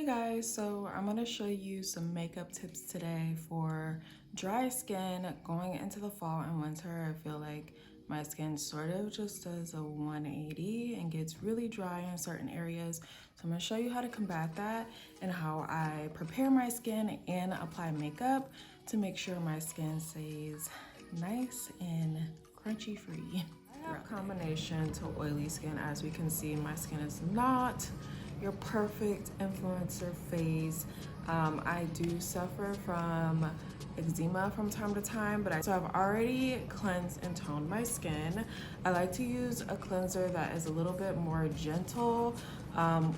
Guys, so I'm going to show you some makeup tips today for dry skin going into the fall and winter. I feel like my skin sort of just does a 180 and gets really dry in certain areas. So I'm going to show you how to combat that and how I prepare my skin and apply makeup to make sure my skin stays nice and crunchy free. I have a combination to oily skin. As we can see, my skin is not your perfect influencer phase. I do suffer from eczema from time to time, so I've already cleansed and toned my skin. I like to use a cleanser that is a little bit more gentle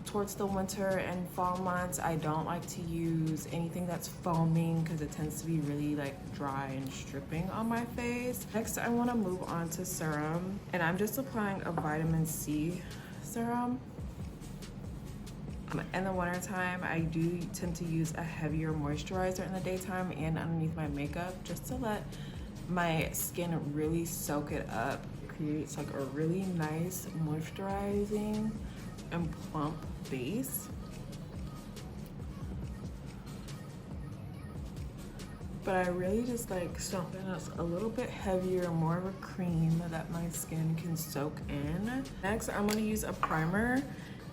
towards the winter and fall months. I don't like to use anything that's foaming because it tends to be really like dry and stripping on my face. Next, I want to move on to serum, and I'm just applying a vitamin C serum. In the wintertime, I do tend to use a heavier moisturizer in the daytime and underneath my makeup just to let my skin really soak it up. It creates like a really nice moisturizing and plump base. But I really just like something that's a little bit heavier, more of a cream that my skin can soak in. Next, I'm gonna use a primer.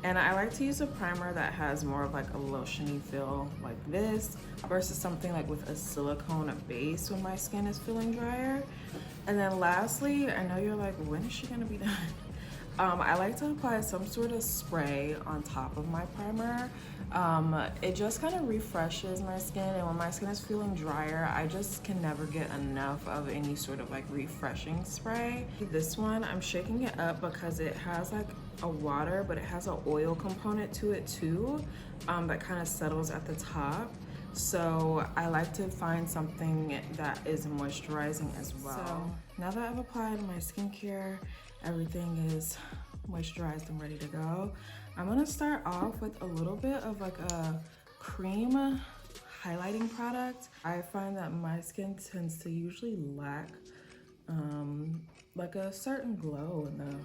And I like to use a primer that has more of like a lotiony feel like this versus something like with a silicone base when my skin is feeling drier. And then lastly, I know you're like, when is she gonna be done? I like to apply some sort of spray on top of my primer. It just kind of refreshes my skin, and when my skin is feeling drier, I just can never get enough of any sort of like refreshing spray. This one, I'm shaking it up because it has like a water, but it has an oil component to it too, that kind of settles at the top. So I like to find something that is moisturizing as well. So now that I've applied my skincare, everything is moisturized and ready to go, I'm gonna start off with a little bit of like a cream highlighting product. I find that my skin tends to usually lack like a certain glow in the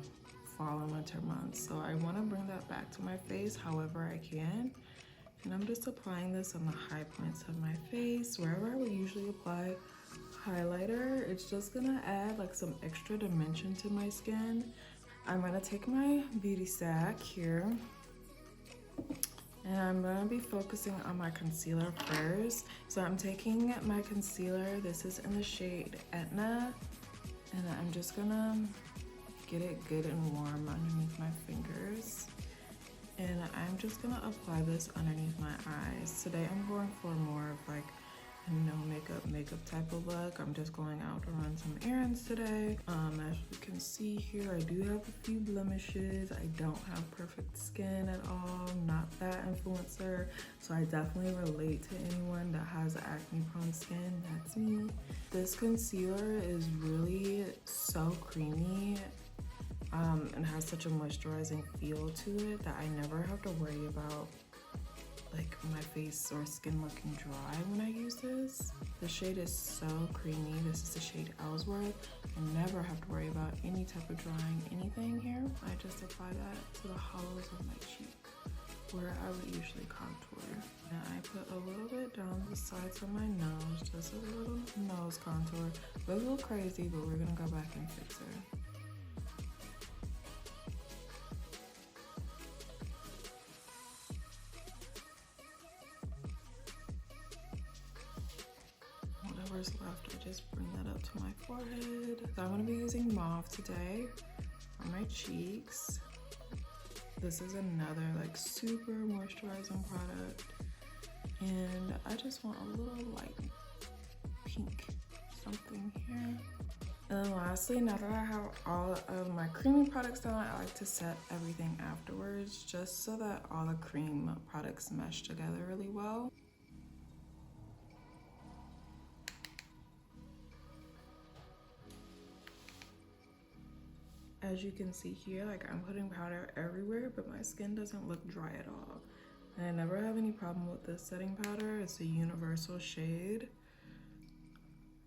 fall and winter months, so I want to bring that back to my face however I can. And I'm just applying this on the high points of my face, wherever I would usually apply highlighter. It's just gonna add like some extra dimension to my skin. I'm gonna take my beauty stack here, and I'm gonna be focusing on my concealer first. So I'm taking my concealer, this is in the shade Etna, and I'm just gonna get it good and warm underneath my fingers. And I'm just gonna apply this underneath my eyes. Today I'm going for more of like a no makeup type of look. I'm just going out to run some errands today. As you can see here, I do have a few blemishes. I don't have perfect skin at all, not that influencer. So I definitely relate to anyone that has acne prone skin, that's me. This concealer is really so creamy. And has such a moisturizing feel to it that I never have to worry about like my face or skin looking dry when I use this. The shade is so creamy. This is the shade Ellsworth. I never have to worry about any type of drying anything here. I just apply that to the hollows of my cheek where I would usually contour. And I put a little bit down the sides of my nose, just a little nose contour. It was a little crazy, but we're gonna go back and fix it. Whatever's left, I just bring that up to my forehead. So I'm gonna be using Mauve today on my cheeks. This is another like super moisturizing product. And I just want a little light pink something here. And then lastly, now that I have all of my creamy products done, I like to set everything afterwards just so that all the cream products mesh together really well. As you can see here, like I'm putting powder everywhere, but my skin doesn't look dry at all. And I never have any problem with this setting powder. It's a universal shade,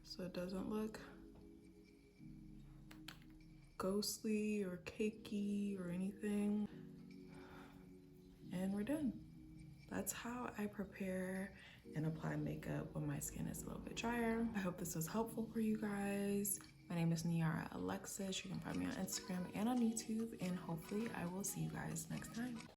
so it doesn't look ghostly or cakey or anything. And we're done. that's how I prepare and apply makeup when my skin is a little bit drier. I hope this was helpful for you guys. My name is Niara Alexis. You can find me on Instagram and on YouTube, and hopefully I will see you guys next time.